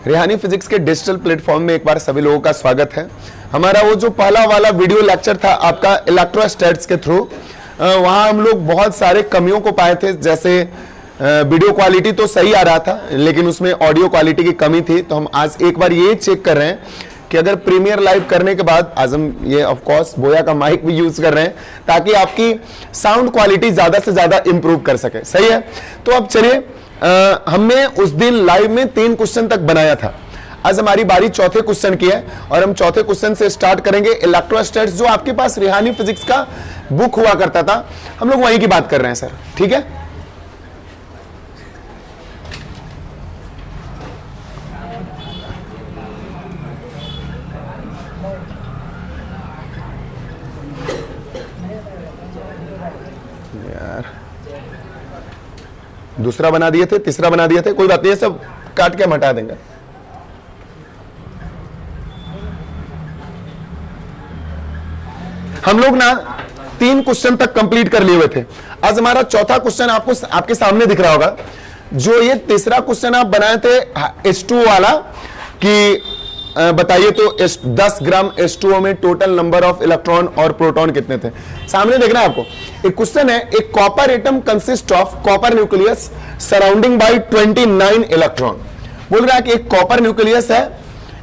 रेहानी physics के digital platform में एक बार सभी लोगों का स्वागत है। हमारा वो जो पहला वाला वीडियो लेक्चर था आपका इलेक्ट्रोस्टैट्स के थ्रू, वहां हम लोग बहुत सारे कमियों को पाए थे। जैसे वीडियो क्वालिटी तो सही आ रहा था लेकिन उसमें ऑडियो क्वालिटी की कमी थी। तो हम आज एक बार ये चेक कर रहे हैं कि अगर प्रीमियर लाइव करने के बाद, आज हम ये ऑफ कोर्स बोया का माइक भी यूज कर रहे हैं ताकि आपकी साउंड क्वालिटी ज्यादा से ज्यादा इंप्रूव कर सके। सही है। तो अब चलिए, हमने उस दिन लाइव में 3 क्वेश्चन तक बनाया था। आज हमारी बारी चौथे क्वेश्चन की है और हम चौथे क्वेश्चन से स्टार्ट करेंगे। इलेक्ट्रोस्टैट्स जो आपके पास रेहानी फिजिक्स का बुक हुआ करता था, हम लोग वहीं की बात कर रहे हैं सर। ठीक है। यार दूसरा बना दिए थे, तीसरा बना दिए थे, कोई बात नहीं है, सब काट के हम हटा देंगे। हम लोग ना 3 क्वेश्चन तक कंप्लीट कर लिए हुए थे। आज हमारा चौथा क्वेश्चन आपको आपके सामने दिख रहा होगा। जो ये तीसरा क्वेश्चन आप बनाए थे H2O वाला कि बताइए तो 10 ग्राम H2O में टोटल नंबर ऑफ इलेक्ट्रॉन और प्रोटॉन कितने थे। सामने देखना है आपको, एक क्वेश्चन है, एक copper atom consist of copper nucleus surrounding by 29 electron. बोल रहा है कि एक कॉपर न्यूक्लियस है,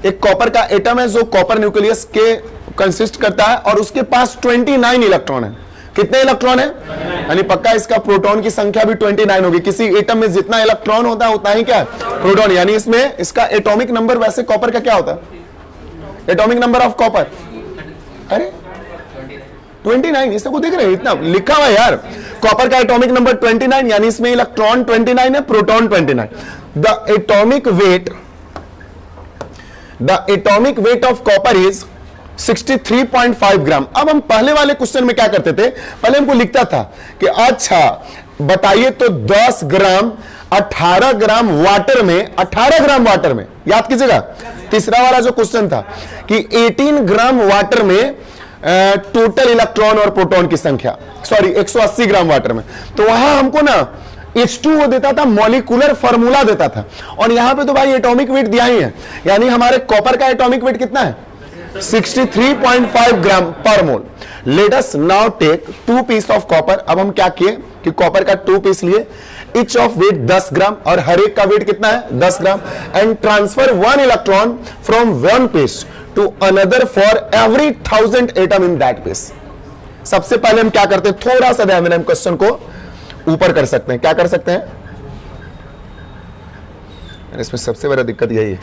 एक कॉपर का एटम है जो कॉपर न्यूक्लियस के कंसिस्ट करता है और उसके पास 29 इलेक्ट्रॉन है। कितने इलेक्ट्रॉन है? यानी पक्का इसका प्रोटॉन की संख्या भी 29 होगी। किसी एटम में जितना इलेक्ट्रॉन होता है उतना ही क्या है? प्रोटॉन। यानी इसमें इसका एटॉमिक नंबर, वैसे कॉपर का क्या होता है एटॉमिक नंबर ऑफ कॉपर? अरे 29, इसको देख रहे हैं, इतना लिखा हुआ है यार। कॉपर का एटॉमिक नंबर 29, यानी इसमें इलेक्ट्रॉन 29 है, proton 29। The atomic weight of copper is 63.5 ग्राम। अब हम पहले वाले क्वेश्चन में क्या करते थे, पहले हमको लिखता था कि अच्छा बताइए तो 10 ग्राम 18 ग्राम वाटर में, 18 ग्राम वाटर में, याद कीजिएगा तीसरा वाला जो क्वेश्चन था कि 18 ग्राम वाटर में टोटल इलेक्ट्रॉन और प्रोटॉन की संख्या, सॉरी 180 ग्राम वाटर में। तो वहां हमको ना H2O देता था, मॉलिक्यूलर फार्मूला देता था। और यहां पे तो भाई एटॉमिक वेट दिया ही है, यानी हमारे कॉपर का एटॉमिक वेट कितना है? 63.5 ग्राम पर mole. Let us now take 2 piece of copper. अब हम क्या किए कि कॉपर का 2 पीस लिए, इच ऑफ वेट 10 ग्राम और हर एक का वेट कितना है? 10 gram. And transfer 1 electron from 1 piece to another for every 1000 atom in that piece. सबसे पहले हम क्या करते हैं, थोड़ा सा ध्यान देना, हम क्वेश्चन को ऊपर कर सकते हैं। क्या कर सकते हैं? इसमें सबसे बड़ा दिक्कत यही है,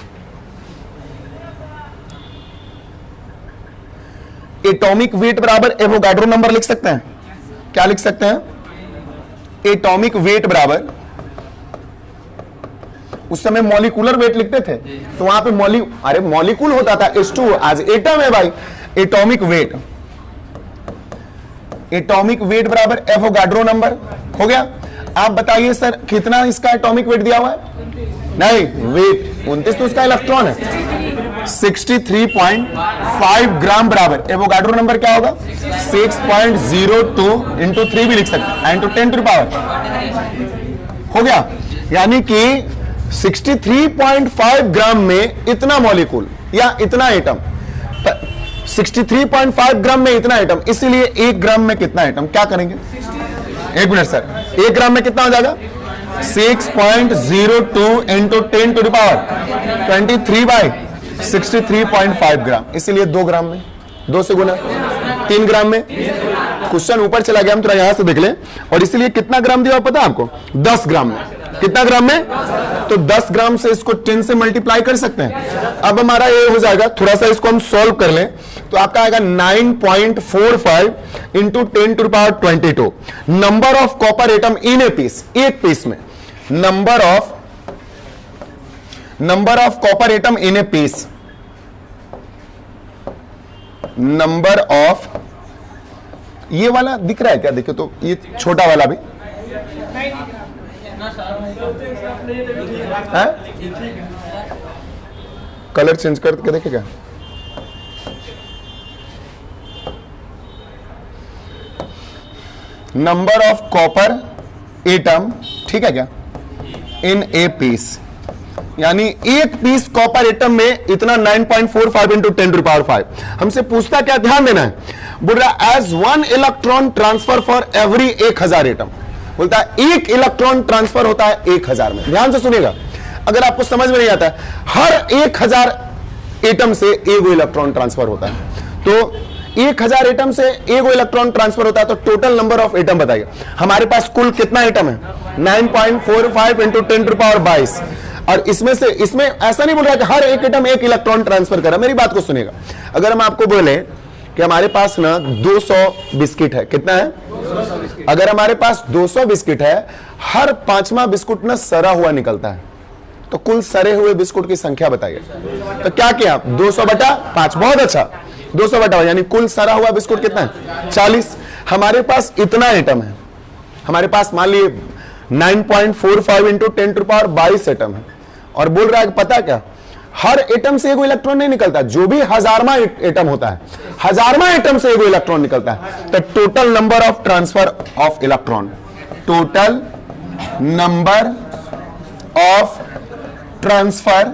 एटॉमिक वेट बराबर एवोगाड्रो नंबर लिख सकते हैं। क्या लिख सकते हैं? एटॉमिक वेट बराबर, उस समय मॉलिक्यूलर वेट लिखते थे तो वहां पे मॉलिक्यूल होता था H2O, आज एटम है भाई। एटॉमिक वेट बराबर एवोगाड्रो नंबर हो गया। आप बताइए सर कितना इसका एटॉमिक वेट दिया हुआ है? नहीं, वेट 29 तो उसका इलेक्ट्रॉन है। 63.5 ग्राम बराबर एवोगाड्रो नंबर क्या होगा? 6.02 इंटू 3 भी लिख सकते हैं, इंटू 10 टू द पावर हो गया। यानी कि 63.5 ग्राम में इतना मॉलिक्यूल या इतना एटम, 63.5 ग्राम में इतना एटम, इसीलिए 1 ग्राम में कितना एटम? क्या करेंगे? 1 मिनट सर, 1 ग्राम में कितना हो जाएगा? 6.02 into 10 to the power 23 by 63.5 gram. इसीलिए 2 ग्राम में 2 से गुना 3 ग्राम में। क्वेश्चन ऊपर चला गया, हम थोड़ा यहां से देख लें। और इसीलिए कितना ग्राम दिया पता है आपको? 10 ग्राम में। कितना ग्राम में? तो 10 ग्राम से इसको 10 से मल्टीप्लाई कर सकते हैं। अब हमारा ये हो जाएगा, थोड़ा सा इसको हम सॉल्व कर लें तो आपका आएगा 9.45 into 10 to the power 22 number of copper atom in a piece. एक पीस में number of copper atom in a piece, number of, ये वाला दिख रहा है क्या? देखिए तो ये छोटा वाला भी है? कलर चेंज करके देखेगा। नंबर ऑफ कॉपर एटम, ठीक है क्या, इन ए पीस। यानी एक पीस कॉपर एटम में इतना 9.45 इंटू 10 टू द पावर 5। हमसे पूछता क्या, ध्यान देना है, बोल रहा as 1 electron transfer for every 1000 atom. बोलता है 1 इलेक्ट्रॉन ट्रांसफर होता है 1000 में। ध्यान से सुनिएगा, अगर आपको समझ में नहीं आता है, हर 1000 एटम से 1 इलेक्ट्रॉन ट्रांसफर होता है। तो 1000 एटम से 1 इलेक्ट्रॉन ट्रांसफर होता है, तो टोटल नंबर ऑफ एटम बताइए। हमारे पास कुल कितना एटम है? 9.45 इंटू 10 टू द पावर 22। और इसमें से, इसमें ऐसा नहीं बोल रहा कि हर एक एटम 1 इलेक्ट्रॉन ट्रांसफर कर रहा है। मेरी बात को सुनिएगा, अगर हम आपको बोले कि हमारे पास ना 200 बिस्किट है, कितना है? अगर हमारे पास 200 बिस्किट है, हर 5वां बिस्कुट ना सरा हुआ निकलता है, तो कुल सरे हुए बिस्कुट की संख्या बताइए। तो क्या किया? 200/5। बहुत अच्छा, 200/5 यानी कुल सरा हुआ बिस्कुट कितना है? 40। हमारे पास इतना एटम है, हमारे पास मान लिए 9.45 into 10 to the power 22 atom है, और बोल रहा है पता क्या, हर एटम से 1 इलेक्ट्रॉन नहीं निकलता, जो भी 1000वां एटम होता है, 1000वां एटम से 1 इलेक्ट्रॉन निकलता है। तो total number of transfer of electron, total number of transfer,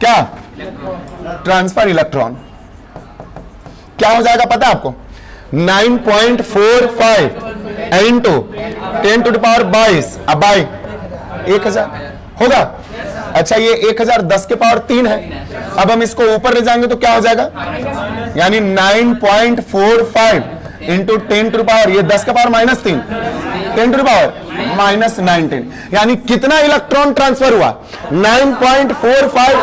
क्या? ट्रांसफर इलेक्ट्रॉन क्या हो जाएगा पता है आपको? 9.45 इंटू 10 टू द पावर 22 अब बाई 1000 होगा। अच्छा, ये 1000 10 के पावर 3 है। अब हम इसको ऊपर ले जाएंगे तो क्या हो जाएगा? यानी 9.45 इंटू 10 टू द पावर, ये 10 का पावर -3, 10 टू द पावर -19, यानी कितना इलेक्ट्रॉन ट्रांसफर हुआ? 9.45।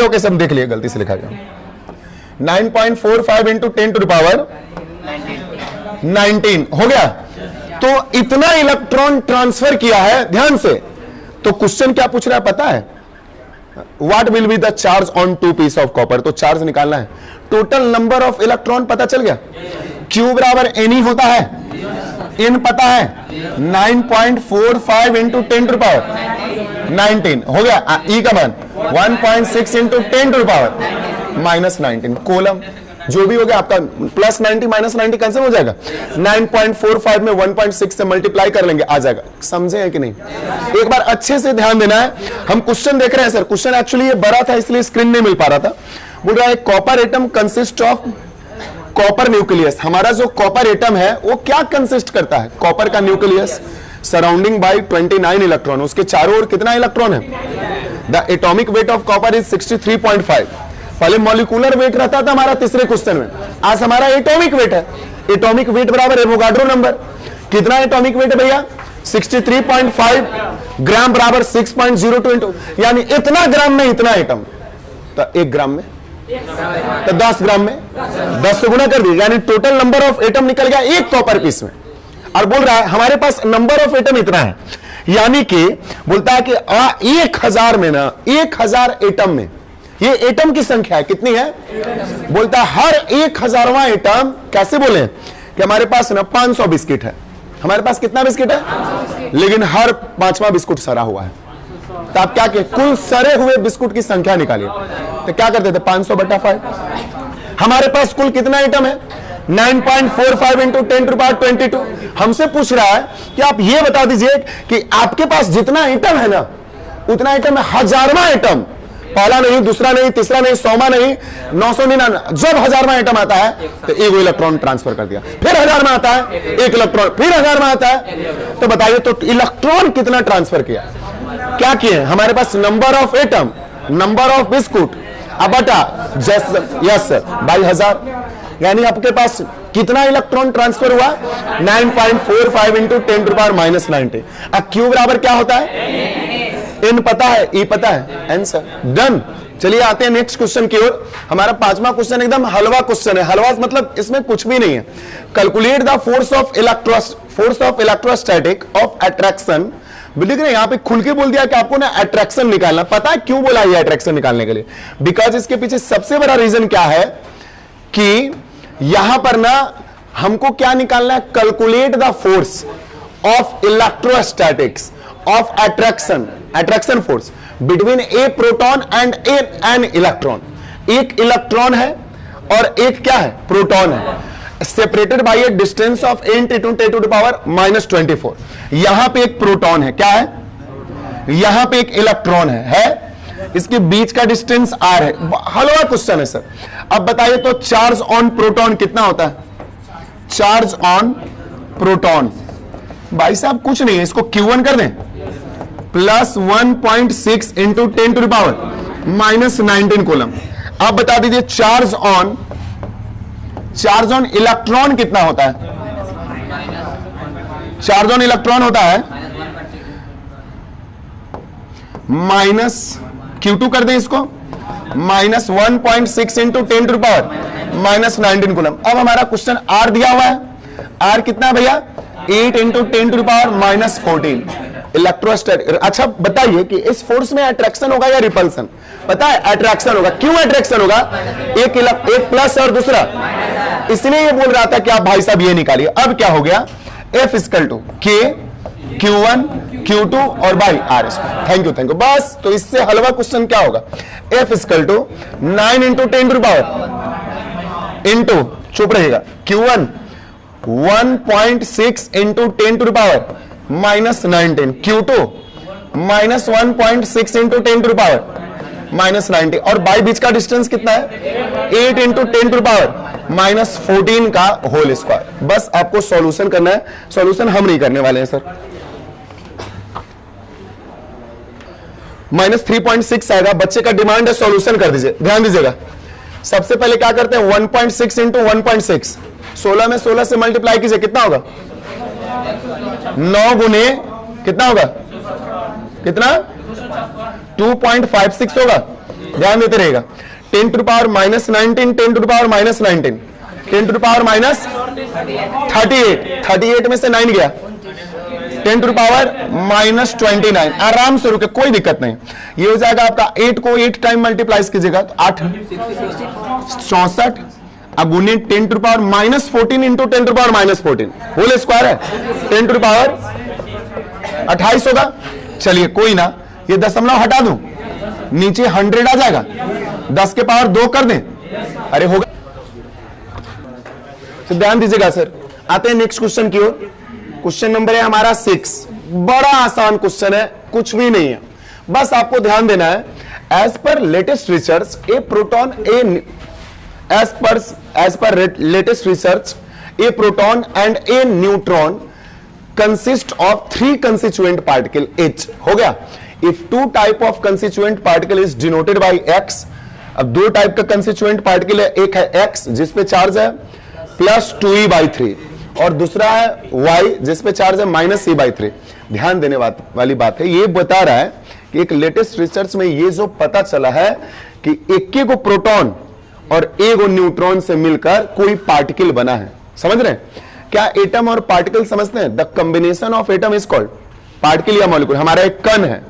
ओके सब देख लिया, गलती से लिखा गया। 9.45 इंटू 10 टू द पावर 19 हो गया। तो इतना इलेक्ट्रॉन ट्रांसफर किया है, ध्यान से। तो क्वेश्चन क्या पूछ रहा है पता है? What will be the charge on 2 piece of copper. तो चार्ज निकालना है। टोटल नंबर ऑफ इलेक्ट्रॉन पता चल गया, Q बराबर N होता है, N पता है, 9.45 इंटू 10 टू द पावर 19 हो गया। E का मान 1.6 into 10 to the power -19 coulomb, जो भी हो गया आपका +90 -90 कैंसिल हो जाएगा। 9.45 में 1.6 से मल्टीप्लाई कर लेंगे, आ जाएगा। समझे हैं कि नहीं? एक बार अच्छे से ध्यान देना है। हम क्वेश्चन देख रहे हैं सर, क्वेश्चन एक्चुअली ये बड़ा था इसलिए स्क्रीन नहीं मिल पा रहा था। बोल रहा है copper atom consist of copper nucleus. हमारा जो कॉपर एटम है वो क्या कंसिस्ट करता है? कॉपर का न्यूक्लियस सराउंडिंग बाय 29 इलेक्ट्रॉन, उसके चारों ओर कितना इलेक्ट्रॉन है? The atomic weight of copper is 63.5। पहले मॉलिक्यूलर वेट रहता था हमारा तीसरे क्वेश्चन में, आज हमारा एटॉमिक वेट है। एटॉमिक वेट बराबर एवोगाड्रो नंबर। कितना एटॉमिक वेट है भैया? 63.5 ग्राम बराबर 6.02 इंटू, यानी इतना ग्राम में इतना एटम, तो 1 ग्राम में, तो 10 ग्राम में 10 से गुना कर दिया, यानी टोटल नंबर ऑफ एटम निकल गया 1 कॉपर पीस में। और बोल रहा है हमारे पास नंबर ऑफ एटम इतना है, यानी कि बोलता है कि 1000 में ना, 1000 एटम में, ये एटम की संख्या है कितनी है? बोलता है हर 1000वां एटम, कैसे बोले कि हमारे पास ना 500 बिस्किट है। हमारे पास कितना बिस्किट है? लेकिन हर 5वां बिस्कुट सरा हुआ है। तो आप क्या किए? कुल सरे हुए बिस्कुट की संख्या निकालिए। तो क्या करते थे? 500/5। हमारे पास कुल कितना आइटम है? 9.45 इंटू 10 टू द पावर 22। हमसे पूछ रहा है कि आप ये बता दीजिए कि आपके पास जितना आइटम है ना, उतना आइटम है 1000वां आइटम, पहला नहीं, दूसरा नहीं, तीसरा नहीं, 100वां नहीं, 999। जब 1000वां आइटम आता है तो 1 इलेक्ट्रॉन ट्रांसफर कर दिया। फिर 1000 में आता है 1 इलेक्ट्रॉन, फिर 1000 में आता है। तो बताइए तो इलेक्ट्रॉन कितना ट्रांसफर किया? क्या किए? हमारे पास number of atom, number of biscuit अब बटा यस बाई 1000, यानी आपके पास कितना इलेक्ट्रॉन ट्रांसफर हुआ? 9.45 इंटू 10 टू द पावर -90। अब क्यू बराबर क्या होता है? N पता है, E पता है, आंसर डन। चलिए आते हैं नेक्स्ट क्वेश्चन की ओर। हमारा 5वां क्वेश्चन एकदम हलवा क्वेश्चन है। हलवा मतलब इसमें कुछ भी नहीं है। Calculate the force of electrostatic of attraction. बोलिए ना, यहां पे खुल के बोल दिया कि आपको ना अट्रैक्शन निकालना। पता है क्यों बोला ये अट्रैक्शन निकालने के लिए? बिकॉज इसके पीछे सबसे बड़ा रीजन क्या है कि यहां पर ना हमको क्या निकालना है? Calculate the force of electrostatics of attraction force between a proton and an electron. एक इलेक्ट्रॉन है और एक क्या है? प्रोटॉन है, separated by a distance of 10 to the power -24। यहां पे एक प्रोटॉन है, क्या है? यहां पे एक इलेक्ट्रॉन है इसके बीच का डिस्टेंस r है। हलवा क्वेश्चन है सर। अब बताइए तो चार्ज ऑन प्रोटॉन कितना होता है? चार्ज ऑन प्रोटॉन भाई साहब कुछ नहीं है, इसको Q1 कर दें plus 1.6 into 10 to the power minus 19 coulomb. आप बता दीजिए चार्ज ऑन इलेक्ट्रॉन कितना होता है? चार्ज ऑन इलेक्ट्रॉन होता है माइनस Q2 कर दें इसको minus 1.6 into 10 to power minus 19 coulomb. अब हमारा क्वेश्चन R दिया हुआ है, R कितना है भैया? 8 into 10 to power minus 14 electrostatic. अच्छा बताइए कि इस फोर्स में अट्रैक्शन होगा या रिपल्सन? पता है अट्रैक्शन होगा। क्यों अट्रैक्शन होगा? एक प्लस और दूसरा, इसलिए ये बोल रहा था कि आप भाई साहब ये निकालिए। अब क्या हो गया? F equal to K Q1 Q2 और by R square. Thank you बस। तो इससे हलवा क्वेश्चन क्या होगा? F equal to 9 into 10 to power into चुप रहेगा Q1 1.6 into 10 to power minus 19 Q2 minus 1.6 into 10 to power minus 90 और बाई बीच का डिस्टेंस कितना है? 8 इंटू 10 टू पावर माइनस 14 का होल स्क्वायर। बस आपको सॉल्यूशन करना है, सॉल्यूशन हम नहीं करने वाले हैं सर। माइनस 3.6 आएगा, बच्चे का डिमांड है सॉल्यूशन कर दीजिए। ध्यान दीजिएगा सबसे पहले क्या करते हैं 1.6 इंटू 1.6 16 में 16 से मल्टीप्लाई कीजिए कितना होगा? 9 गुने कितना होगा? कितना? 2.56 होगा। ध्यान देते रहेगा 10 to power minus 19 10 to power minus 19 10 to power minus 38 में से 9 गया 10 टू पावर माइनस 29। आराम से रुके, कोई दिक्कत नहीं। ये हो जाएगा आपका 8 को 8 टाइम मल्टीप्लाई कीजिएगा तो 8 64 अगुने 10 to power minus 14 into 10 to power minus 14 whole square है 10 टू पावर 28 होगा। चलिए कोई ना, ये दशमलव हटा दूं नीचे 100 आ जाएगा, 10 के पावर 2 कर दें, अरे होगा। तो ध्यान दीजिएगा सर। आते हैं नेक्स्ट क्वेश्चन की ओर। क्वेश्चन नंबर है हमारा 6। बड़ा आसान क्वेश्चन है, कुछ भी नहीं है, बस आपको ध्यान देना है। As per latest research A proton as per latest research a proton and a neutron consist of 3 constituent particle H। हो गया। if 2 type of constituent particle is denoted by X, अब 2 टाइप का कंस्टिट्यूएंट पार्टिकल है, एक है X जिसपे charge है plus 2e/3 और दूसरा है Y जिसपे चार्ज है माइनस e/3। ध्यान देने वाली बात है, ये बता रहा है कि एक लेटेस्ट रिसर्च में ये जो पता चला है कि एक को प्रोटॉन और एक न्यूट्रॉन से मिलकर कोई पार्टिकल बना है। समझ रहे हैं? क्या एटम और पार्टिकल समझते हैं? The combination of atom is called particle या मॉलिक्यूल। हमारा एक कण है,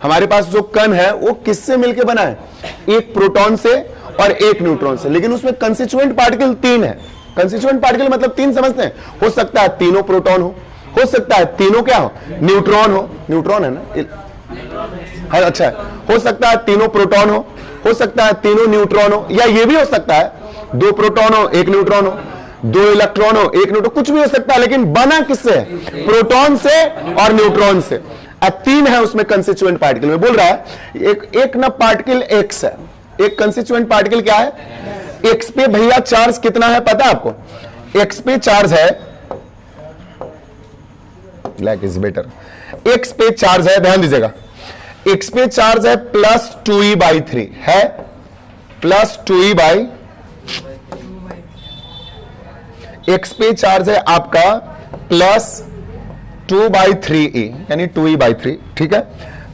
हमारे पास जो कण है वो किससे मिलकर बना है? एक प्रोटॉन से और एक न्यूट्रॉन से, लेकिन उसमें कंस्टिट्यूएंट पार्टिकल 3 है। कंस्टिट्यूएंट पार्टिकल मतलब 3 समझते हैं? हो सकता है तीनों प्रोटॉन हो सकता है तीनों क्या हो? न्यूट्रॉन हो। न्यूट्रॉन है ना? हाँ अच्छा है। हो सकता है तीनों प्रोटॉन हो सकता है तीनों न्यूट्रॉन हो, या ये भी हो सकता है 2 प्रोटॉन हो 1 न्यूट्रॉन हो, 2 इलेक्ट्रॉन हो 1 न्यूट्रॉन, कुछ भी हो सकता है, लेकिन बना किससे? प्रोटॉन से और न्यूट्रॉन से। 3 है उसमें कंस्टिट्यूएंट पार्टिकल में। बोल रहा है एक ना पार्टिकल एक्स है, एक कंस्टिट्यूएंट पार्टिकल क्या है? एक्स पे भैया चार्ज कितना है पता है आपको? एक्स पे चार्ज है, ब्लैक इज बेटर, एक्स पे चार्ज है, ध्यान दीजिएगा, एक्स पे चार्ज है प्लस 2e/3 है, प्लस 2e/, एक्स पे चार्ज है आपका प्लस 2/3e यानी 2e/3। ठीक है।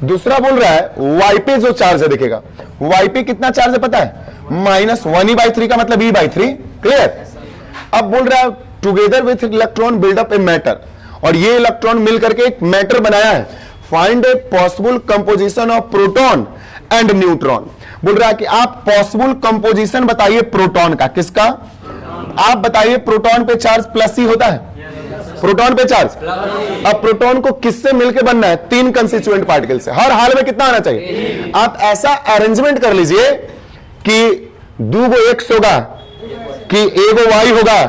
दूसरा बोल रहा है वाई पे जो चार्ज है, देखिएगा वाई पे कितना चार्ज है पता है? माइनस 1e/3 का मतलब e/3। क्लियर? अब बोल रहा है together with electron build up a matter, और ये इलेक्ट्रॉन मिलकर के एक मैटर बनाया है। Find a possible composition of proton and neutron. बोल रहा है कि आप पॉसिबल कंपोजिशन बताइए प्रोटॉन का। किसका? आप बताइए। प्रोटॉन पे चार्ज प्लस ही होता है, प्रोटॉन पे चार्ज। अब प्रोटॉन को किससे मिलकर बनना है? 3 कंस्टिट्यूएंट पार्टिकल से। हर हाल में कितना आना चाहिए? आप ऐसा अरेंजमेंट कर लीजिए कि 2 गो एक्स होगा, कि एगो वाई होगा,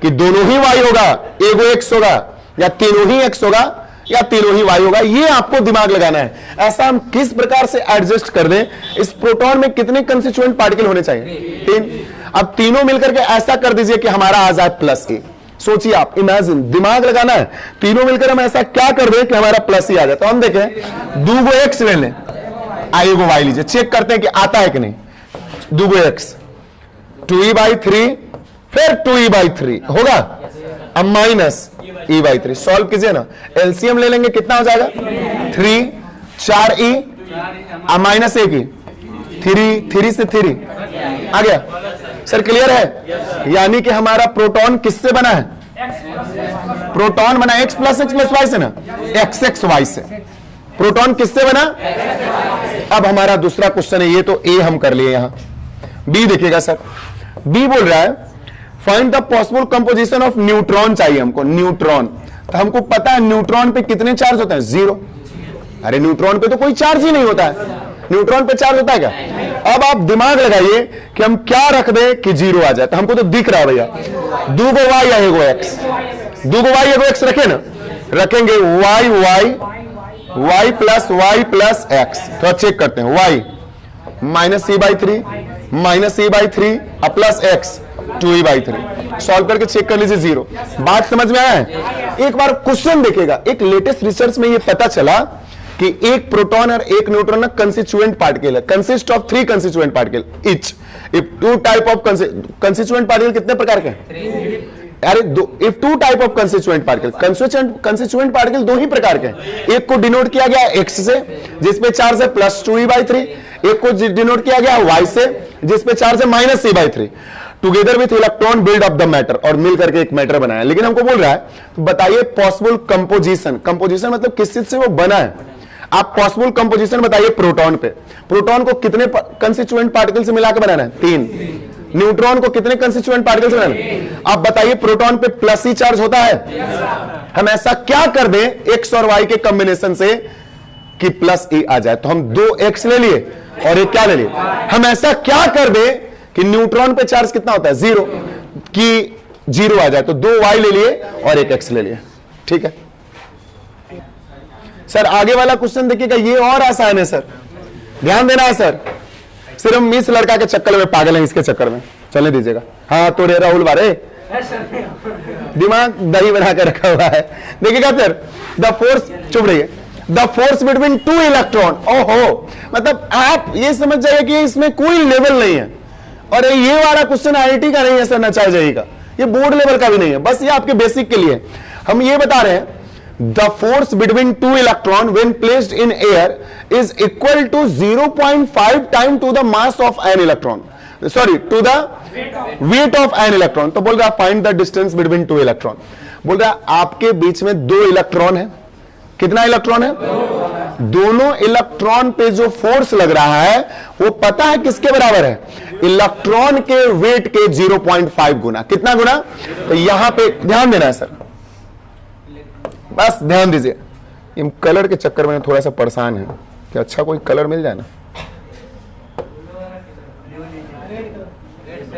कि दोनों ही वाई होगा, एगो एक्स होगा, या तीनों ही एक्स होगा, या तीनों ही वाई होगा, ये आपको दिमाग लगाना है। ऐसा हम किस प्रकार से एडजस्ट कर दें, इस प्रोटॉन में कितने कंस्टिट्यूएंट पार्टिकल होने चाहिए, 3। अब तीनों मिलकर के ऐसा कर दीजिए कि हमारा आ जाए प्लस ए। सोचिए आप, इमेजिन, दिमाग लगाना है, तीनों मिलकर हम ऐसा क्या कर दें कि हमारा प्लस ही आ जाए। तो हम देखें, दूगो एक्स ले लें, आइए वो वाई लीजिए, चेक करते हैं कि आता है कि नहीं। दूगो एक्स, 2e/3 फिर 2e/3 होगा, अब माइनस e/3 सॉल्व कीजिए ना, एलसीएम ले लेंगे, कितना हो जाएगा 3, 4e, अब माइनस ए की 3 से 3 आ गया। सर क्लियर है? यानी कि हमारा प्रोटॉन किससे बना है? प्रोटॉन बना x प्लस वाई से ना, xxy से। प्रोटॉन किससे बना? अब हमारा दूसरा क्वेश्चन है, ये तो ए हम कर लिए, यहां बी देखिएगा सर। बी बोल रहा है find the possible composition of neutron चाहिए हमको, न्यूट्रॉन। तो हमको पता है न्यूट्रॉन पे कितने चार्ज होते हैं, 0। अरे न्यूट्रॉन पे तो कोई चार्ज ही नहीं होता है, न्यूट्रॉन पे चार्ज होता है क्या? अब आप दिमाग लगाइए कि हम क्या रख दें कि 0 आ जाए। तो हमको तो दिख रहा है भैया, दूगो वाई या एगो एक्स, दूगो वाई एगो एक्स रखे ना, रखेंगे वाई प्लस एक्स। तो चेक करते हैं, y minus e/3 plus x 2e/3। Solve करके चेक कर लीजिए 0। बात समझ में आया है? एक बार क्वेश्चन देखिएगा, एक लेटेस्ट रिसर्च में ये पता चला कि एक प्रोटॉन और एक न्यूट्रॉन ना कंस्टिट्यूएंट पार्टिकल है, consist of 3 constituent particle each. If 2 type of constituent particle कितने प्रकार के हैं? अरे if 2 type of constituent constituent particle 2 ही प्रकार के हैं। एक को डिनोट किया गया x से, जिसपे चार्ज है प्लस 2e/3, एक को डिनोट किया गया y से, जिसपे चार्ज है minus e/3। Together with electron build up the matter, और मिल करके एक मैटर बनाया। लेकिन हमको बोल रहा है तो बताइए पॉसिबल कंपोजिशन, कंपोजिशन मतलब किस चीज से वो बना है। आप पॉसिबल कंपोजिशन बताइए प्रोटॉन पे। प्रोटॉन को कितने कंस्टिट्यूएंट पार्टिकल से मिलाकर बनाना है? 3। न्यूट्रॉन को कितने कंस्टिट्यूएंट पार्टिकल से बनाना है? आप बताइए प्रोटॉन पे प्लस ही चार्ज होता है। हम ऐसा क्या कर दें x और y के कॉम्बिनेशन से कि प्लस e आ जाए। तो हम 2x ले लिए और एक क्या ले लिए, हम ऐसा क्या कर दें कि न्यूट्रॉन पे चार्ज कितना होता है, 0, कि 0 आ जाए। तो 2y ले लिए और एक x ले लिए। ठीक है सर, आगे वाला क्वेश्चन देखिएगा, ये और आसान है सर, ध्यान देना है सर। सिर्फ हम इस लड़का के चक्कर में पागल हैं, इसके चक्कर में चलने दीजिएगा। हाँ तो रे राहुल बारे दिमाग दही बना कर रखा हुआ है। देखिएगा सर, द फोर्स, चुप रहिए, द फोर्स बिटवीन 2 इलेक्ट्रॉन। ओहो, मतलब आप ये समझ जाइए कि इसमें कोई लेवल नहीं है। और ये वाला क्वेश्चन IIT का नहीं है सर, नचाए जाइएगा, ये बोर्ड लेवल का भी नहीं है, बस ये आपके बेसिक के लिए। हम ये बता रहे हैं the force between 2 electron when placed in air is equal to 0.5 time to the mass of an electron, sorry to the weight of an electron। तो बोल रहा है find the distance between 2 electron। बोल रहा है आपके बीच में 2 इलेक्ट्रॉन है। कितना इलेक्ट्रॉन है? दोनों इलेक्ट्रॉन पे जो फोर्स लग रहा है वो पता है किसके बराबर है? इलेक्ट्रॉन के वेट के 0.5 गुना। कितना गुना? तो यहां पे ध्यान देना है सर, बस ध्यान दीजिए। इन कलर के चक्कर में थोड़ा सा परेशान है कि अच्छा कोई कलर मिल जाए ना।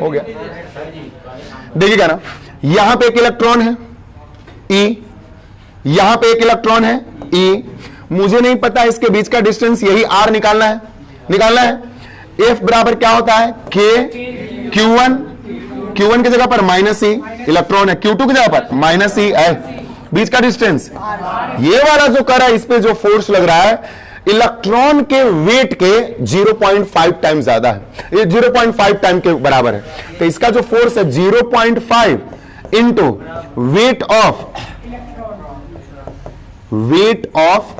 हो गया, देखिएगा ना, यहां पे एक इलेक्ट्रॉन है E, यहां पे एक इलेक्ट्रॉन है E। मुझे नहीं पता इसके बीच का डिस्टेंस, यही R निकालना है। F बराबर क्या होता है? K Q1 की जगह पर माइनस E, इलेक्ट्रॉन है, Q2 की जगह पर माइनस E है। बीच का डिस्टेंस ये वाला जो कर रहा है, इस पे जो फोर्स लग रहा है इलेक्ट्रॉन के वेट के 0.5 टाइम ज्यादा है, ये 0.5 टाइम के बराबर है। तो इसका जो फोर्स है 0.5 इंटू वेट ऑफ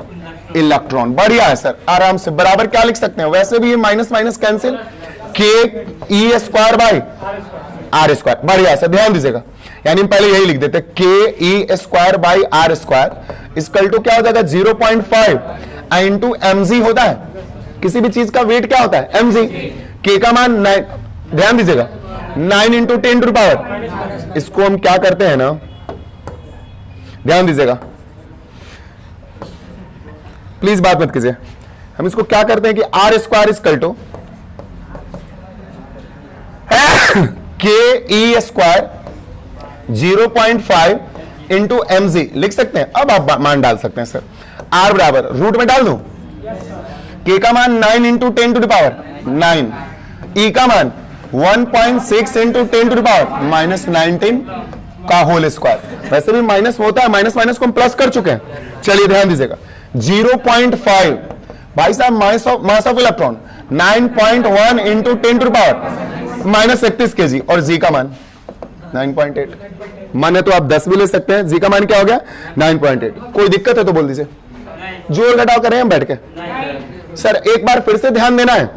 इलेक्ट्रॉन। बढ़िया है सर, आराम से बराबर क्या लिख सकते हैं? वैसे भी ये माइनस माइनस कैंसिल, ke² बढ़िया सर, ध्यान दीजिएगा। यानी पहले यही लिख देते ke² इक्वल टू क्या हो जाएगा? 0.5 इंटू mg होता है, किसी भी चीज का वेट क्या होता है? mg। k का मान 9, ध्यान दीजिएगा, 9 इंटू 10 टू द पावर। इसको हम क्या करते हैं ना, ध्यान दीजिएगा, प्लीज बात मत कीजिए। हम इसको क्या करते हैं कि r² equal to ke² 0.5 into m g लिख सकते हैं। अब आप मान डाल सकते हैं सर, आर बराबर रूट में डाल दूं, के का मान 9 into 10 to the power 9, E का मान 1.6 into 10 to the power minus 19 का होल स्क्वायर। वैसे भी माइनस होता है, माइनस माइनस को हम प्लस कर चुके हैं। चलिए ध्यान दीजिएगा, 0.5 भाई साहब mass of electron 9.1 into 10 to the power minus 31 K G, और जी का मान 9.8। माने तो आप 10 भी ले सकते हैं। जी का मान क्या हो गया 9.8। कोई दिक्कत है तो बोल दीजिए, जोड़ घटाव करें हम बैठ के। सर एक बार फिर से ध्यान देना है,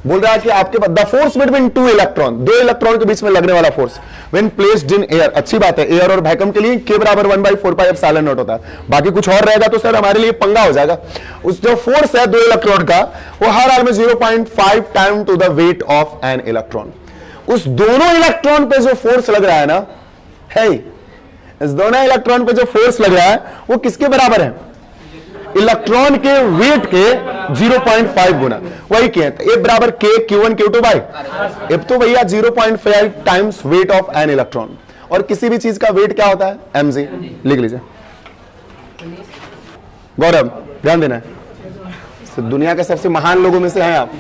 बोल रहा है कि आपके पास the force between two electron, दो इलेक्ट्रॉन के बीच में लगने वाला force when placed in air. अच्छी बात है, एयर और वैक्यूम के लिए के बराबर 1/4 एप्सिलॉन नॉट होता है। बाकी कुछ और रहेगा तो सर हमारे लिए पंगा हो जाएगा। उस जो फोर्स है दो इलेक्ट्रॉन का, वो हर हाल में 0.5 time to the weight of an electron. उस दोनों इलेक्ट्रॉन पे जो फोर्स लग रहा है ना, है इस दोनों इलेक्ट्रॉन पे जो फोर्स लग रहा है वो किसके बराबर है, इलेक्ट्रॉन के वेट के 0.5 गुना। वही क्या है, ए बराबर के Q1 Q2 बाई एफ, तो भैया 0.5 times wait of an electron. और किसी भी चीज का वेट क्या होता है mg, लिख लीजिए। गौरव ध्यान देना है, तो दुनिया के सबसे महान लोगों में से हैं आप।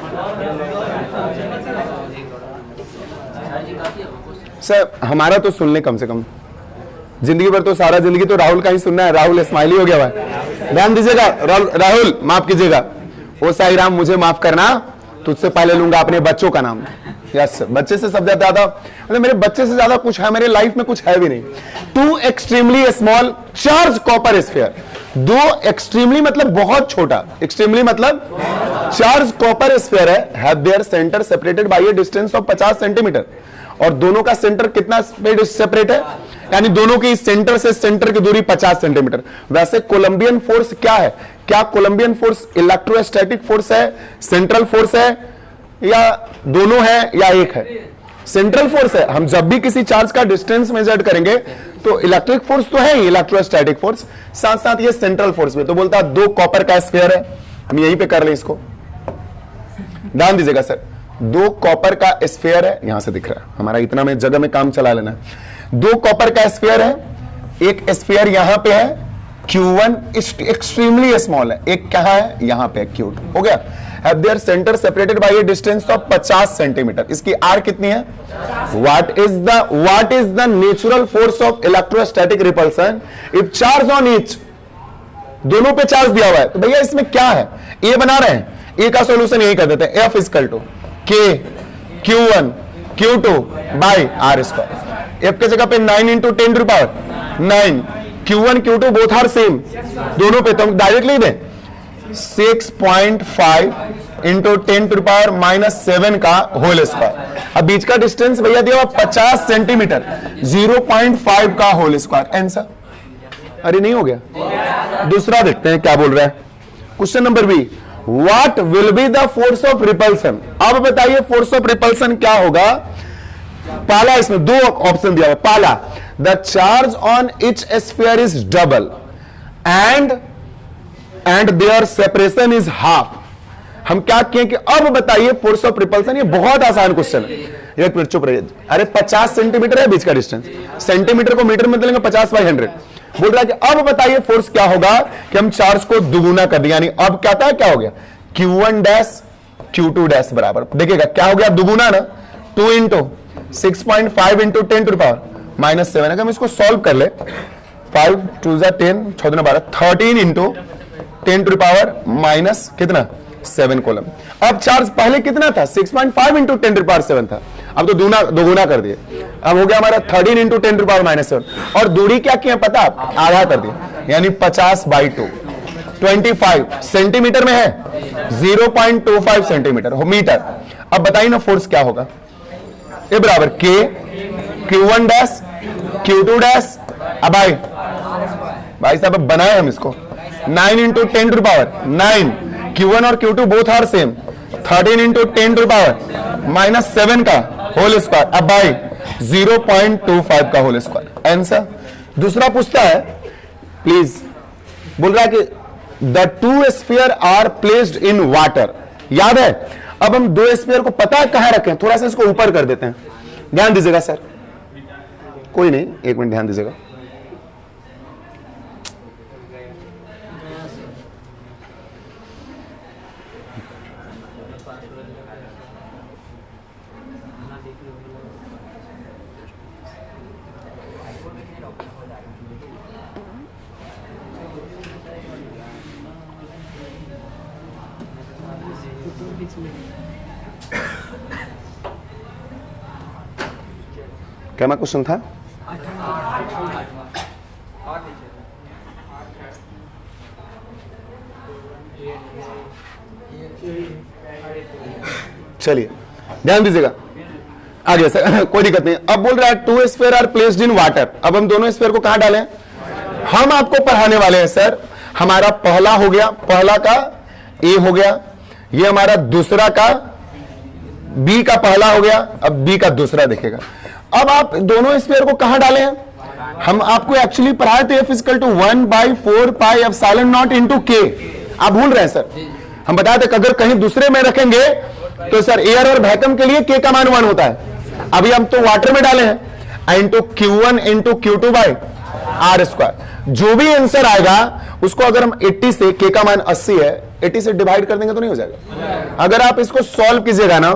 सर हमारा तो सुन ले कम से कम, जिंदगी भर तो सारा जिंदगी तो राहुल का ही सुनना है। राहुल स्माइली हो गया भाई, ध्यान दीजिएगा। राहुल माफ कीजिएगा, ओ साई राम मुझे माफ करना, तुझसे पहले लूंगा अपने बच्चों का नाम। यस, बच्चे से सब ज्यादा, मतलब मेरे बच्चे से ज्यादा कुछ है मेरे लाइफ में, कुछ है भी नहीं। 2 extremely small charge copper sphere, 2 extremely मतलब बहुत छोटा, एक्सट्रीमली मतलब चार्ज कॉपर स्फीयर है, have their centre separated by a distance of 50 centimetre. और दोनों का सेंटर कितना सेपरेट है, यानी दोनों की सेंटर से सेंटर की दूरी 50 सेंटीमीटर। वैसे कोलंबियन फोर्स क्या है, क्या कोलंबियन फोर्स इलेक्ट्रोस्टैटिक फोर्स है, सेंट्रल फोर्स है, या दोनों है, या एक है? सेंट्रल फोर्स है। हम जब भी किसी चार्ज का डिस्टेंस मेजर करेंगे तो इलेक्ट्रिक फोर्स तो है ही, इलेक्ट्रोस्टैटिक फोर्स, साथ साथ ये सेंट्रल फोर्स भी। तो बोलता है 2 कॉपर का स्फीयर है, हम यहीं पे कर लें इसको, ध्यान दीजिएगा सर। 2 कॉपर का स्फीयर है, यहां से दिख रहा है, हमारा इतना में जगह में काम चला लेना है। 2 कॉपर का स्फीयर है, एक स्फीयर यहां पे है Q1 एक्सट्रीमली स्मॉल है, एक कहां है यहां पे Q2, हो गया। Have their centre separated by a distance of 50 centimetre. इसकी आर कितनी है, what is the natural force of electrostatic repulsion if charge on each, दोनों पे चार्ज दिया हुआ है, तो भैया इसमें क्या है, ए बना रहे हैं, ए का सॉल्यूशन यही कर देते हैं, एफ इक्वल टू के Q1 Q2 by are square. F के जगह पे 9 into 10 to the power 9, Q1 Q2 both are same, दोनों पे तो हम डायरेक्ट लिख दें 6.5 इंटू 10 टू द पावर -7 का होल स्क्वायर। अब बीच का डिस्टेंस भैया दिया हुआ 50 सेंटीमीटर, 0.5 का होल स्क्वायर, आंसर। अरे नहीं हो गया, दूसरा देखते हैं क्या बोल रहा है। Question number B, what will be the force of repulsion. अब बताइए फोर्स ऑफ रिपल्सन क्या होगा। पहला, इसमें 2 ऑप्शन दिया हुआ। पहला, the charge on each sphere is double and their separation is half. हम क्या किए कि अब बताइए फोर्स ऑफ रिपल्सन। ये बहुत आसान क्वेश्चन है, एक मिनट चुप रहिए। अरे 50 सेंटीमीटर है बीच का डिस्टेंस, सेंटीमीटर को मीटर में बदलेंगे 50/100। बोल रहा है कि अब बताइए फोर्स क्या होगा कि हम चार्ज को दुगुना कर दिया, यानी अब क्या था, क्या हो गया Q1 डैश Q2 डैश बराबर, देखिएगा क्या हो गया दुगुना ना, 2 into 6.5 into 10 to the power -7। अगर हम इसको सॉल्व कर ले, 5 2 10 6 12 13 into 10 to the power minus कितना 7 कोलम। अब चार्ज पहले कितना था 6.5 इंटू 10 टू द पावर 7 था, अब तो दोगुना कर दिए, अब हो गया हमारा 13 इंटू 10 टू द पावर -7। और दूरी क्या किया पता, आधा कर दिया, यानी 50/2, 25 सेंटीमीटर में है, 0.25 सेंटीमीटर मीटर। अब बताइए ना फोर्स क्या होगा, ए बराबर के Q1 डैश Q2 डैश। अब भाई साहब अब बनाए हम इसको 9 into 10 to the power 9, Q1 और Q2 both are same, 13 into 10 to the power -7 का होल स्क्वायर। अब भाई 0.25 का होल स्क्वायर, आंसर। दूसरा पूछता है, प्लीज बोल रहा है कि the 2 sphere are placed in water. याद है, अब हम 2 स्फीयर को पता है कहां रखें, थोड़ा सा इसको ऊपर कर देते हैं, ध्यान दीजिएगा सर, कोई नहीं, एक मिनट ध्यान दीजिएगा। क्या मैं क्वेश्चन था? चलिए ध्यान दीजिएगा आगे सर। कोई दिक्कत नहीं। अब बोल रहा है two sphere are placed in water. अब हम दोनों स्फीयर को कहां डालें? हम आपको पढ़ाने वाले हैं सर। हमारा पहला हो गया, पहला का ए हो गया, ये हमारा दूसरा का बी का पहला हो गया, अब बी का दूसरा देखेगा। अब आप दोनों स्फीयर को कहां डाले हैं? हम आपको एक्चुअली पढ़ाए थे F = 1/4 pi epsilon not into के। आप भूल रहे हैं सर? हम बताए थे कि अगर कहीं दूसरे में रखेंगे तो सर एयर और वैक्यूम के लिए के का मान 1 होता है। अभी हम तो वाटर में डाले हैं, into Q1 into Q2 by R²। जो भी आंसर आएगा उसको अगर हम 80 से, के का मान 80 है, 80 से डिवाइड कर देंगे तो नहीं हो जाएगा। अगर आप इसको सॉल्व कीजिएगा ना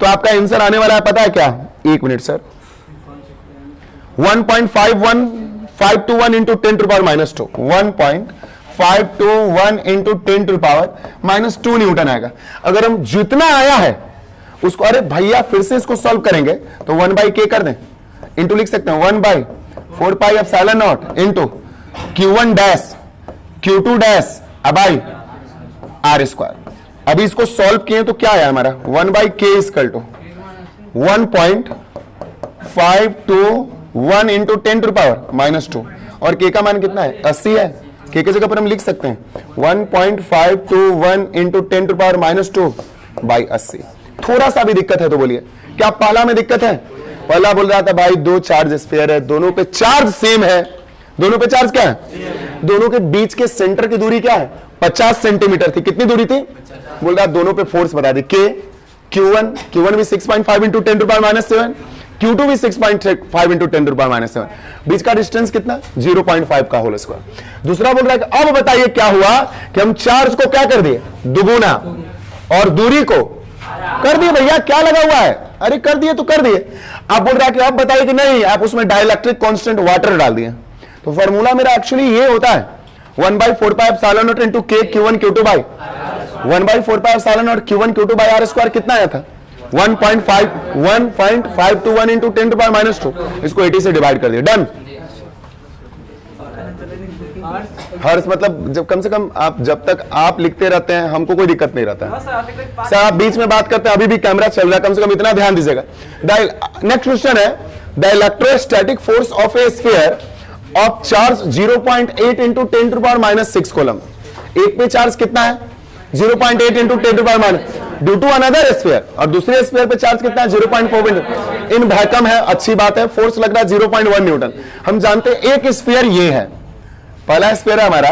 तो आपका आंसर आने वाला है, पता है क्या? एक minute sir, 1.521 into 10⁻²। 1.521 into 10⁻² Newton आएगा। अगर हम जितना आया है उसको, अरे भैया फिर से इसको सॉल्व करेंगे तो 1/k कर दें, इंटू लिख सकते हैं 1/4 pi epsilon not into Q1 dash Q2 dash by R²। अभी इसको सॉल्व किए तो क्या आया हमारा? 1/k = 1.521 into 10⁻²। और k का मान कितना है? 80 है। k की जगह पर हम लिख सकते हैं 1.521 इंटू 10⁻² बाई 80। थोड़ा सा भी दिक्कत है तो बोलिए, क्या पहला में दिक्कत है? पहला बोल रहा था भाई दो चार्ज स्फीयर है, दोनों पे चार्ज सेम है। दोनों पे चार्ज क्या है? दोनों के बीच के सेंटर की दूरी क्या है? 50 सेंटीमीटर थी। कितनी दूरी थी? बोल रहा दोनों पे फोर्स बता दी। के Q1 भी 6.5 इंटू 10⁻⁷, Q2 भी 6.5 इंटू 10⁻⁷। बीच का डिस्टेंस कितना? 0.5 का होल स्क्वायर। दूसरा बोल रहा है कि अब बताइए क्या हुआ कि हम चार्ज को क्या कर दिए? दुगुना, और दूरी को कर दिए। भैया क्या लगा हुआ है? अरे कर दिए तो कर दिए। आप बोल रहा है कि अब बताइए कि नहीं, आप उसमें डाइलेक्ट्रिक कांस्टेंट वाटर डाल दिए। तो फॉर्मूला मेरा एक्चुअली ये होता है 1/4 पाई एप्सिलॉन नॉट इनटू के Q1 Q2 by 1/4 pi epsilon not Q1 Q2 by R² कितना आया था? 1.521 इंटू 10⁻²। इसको 80 से डिवाइड कर दिया, डन। हर्ष मतलब जब कम से कम आप जब तक आप लिखते रहते हैं हमको कोई दिक्कत नहीं रहता है सर। आप बीच में बात करते हैं, अभी भी कैमरा चल रहा है, कम से कम इतना ध्यान दीजिएगा। नेक्स्ट क्वेश्चन है the electrostatic force of a sphere of charge 0.8 into 10⁻⁶ coulomb. एक पे चार्ज कितना है? 0.8 into 10⁻⁻, due to another sphere. और दूसरे स्फीयर पे चार्ज कितना है? 0.4 इन वैक्यूम है, अच्छी बात है। फोर्स लग रहा है 0.1 न्यूटन। हम जानते हैं एक स्फीयर ये है, पहला स्फीयर है हमारा,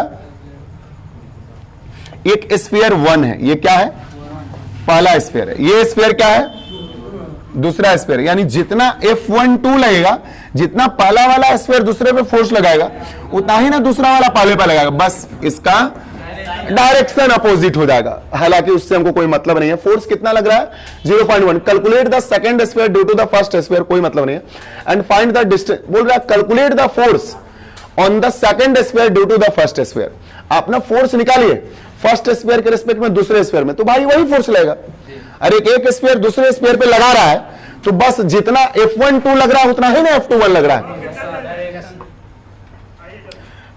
एक स्फीयर 1 है। ये क्या है? पहला स्फीयर है। ये स्फीयर क्या है? दूसरा स्फीयर। यानी जितना F12 लगेगा, जितना पहला वाला स्फीयर दूसरे पे फोर्स लगाएगा, उतना ही ना दूसरा वाला पहले पे लगाएगा। बस इसका डायरेक्शन अपोजिट हो जाएगा। हालांकि उससे हमको कोई मतलब नहीं है। फोर्स कितना लग रहा है? 0.1। Calculate the second sphere due to the first sphere, कोई मतलब नहीं है। And find the distance. बोल रहा है calculate the force on the second sphere due to the first sphere. आप ना फोर्स निकालिए फर्स्ट स्फीयर के रिस्पेक्ट में दूसरे स्फीयर में, तो भाई वही फोर्स लगेगा। अरे एक स्फीयर दूसरे स्फीयर पे लगा रहा है तो बस जितना F12 लग रहा है उतना ही ना F21 लग रहा है।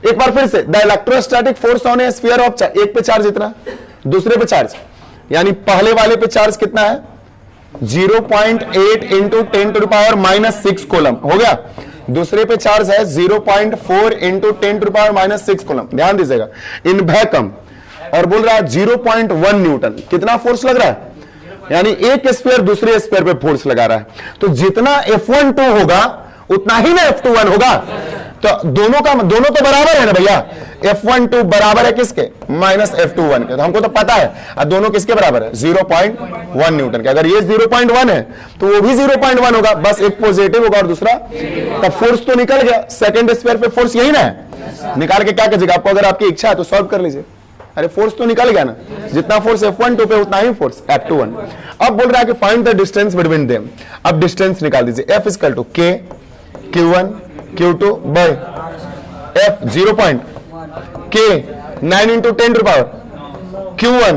एक बार फिर से, the electrostatic force on A sphere of, एक पे चार्ज इतना, दूसरे पे चार्ज, यानी पहले वाले पे चार्ज कितना है? 0.8 इंटू 10⁻⁻6 कोलम हो गया। दूसरे पे चार्ज है 0.4 इंटू 10⁻⁻6 कोलम। ध्यान दीजिएगा, इन वैक्यूम। और बोल रहा है 0.1 न्यूटन। कितना फोर्स लग रहा है? यानी एक स्फीयर दूसरे स्फीयर पे फोर्स लगा रहा है। तो जितना F12 होगा उतना ही ना F21 होगा। तो दोनों तो बराबर है ना भैया। F12 बराबर है किसके? -F21 के। तो हमको तो पता है दोनों किसके बराबर है? 0.1 न्यूटन के। अगर ये 0.1 है तो वो भी 0.1 होगा, बस एक पॉजिटिव होगा और दूसरा। तब फोर्स तो निकल गया। सेकंड स्फीयर पे फोर्स यही ना है। निकाल के क्या कीजिएगा? आपको अगर आपकी इच्छा है तो सॉल्व कर लीजिए। अरे फोर्स तो निकल गया ना, जितना फोर्स F12 पे उतना ही फोर्स F21। अब बोल रहा है कि find the distance between them. अब डिस्टेंस निकाल दीजिए। F = K Q1 Q2 by F 0.K 9 into 10⁻, Q1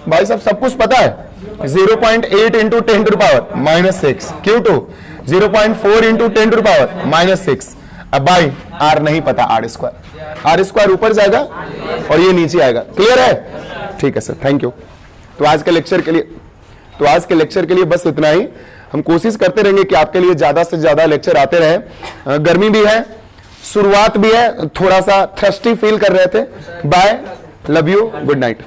भाई साहब सब कुछ पता है। 0.8 into 10 to power -6, Q2 0.4 into 10 to power -6। अब भाई R नहीं पता, R स्क्वायर ऊपर जाएगा और ये नीचे आएगा। क्लियर है? ठीक है सर, थैंक यू। तो आज के लेक्चर के लिए बस इतना ही। हम कोशिश करते रहेंगे कि आपके लिए ज्यादा से ज्यादा लेक्चर आते रहे। गर्मी भी है, शुरुआत भी है, थोड़ा सा थ्रस्टी फील कर रहे थे। Bye, love you, good night.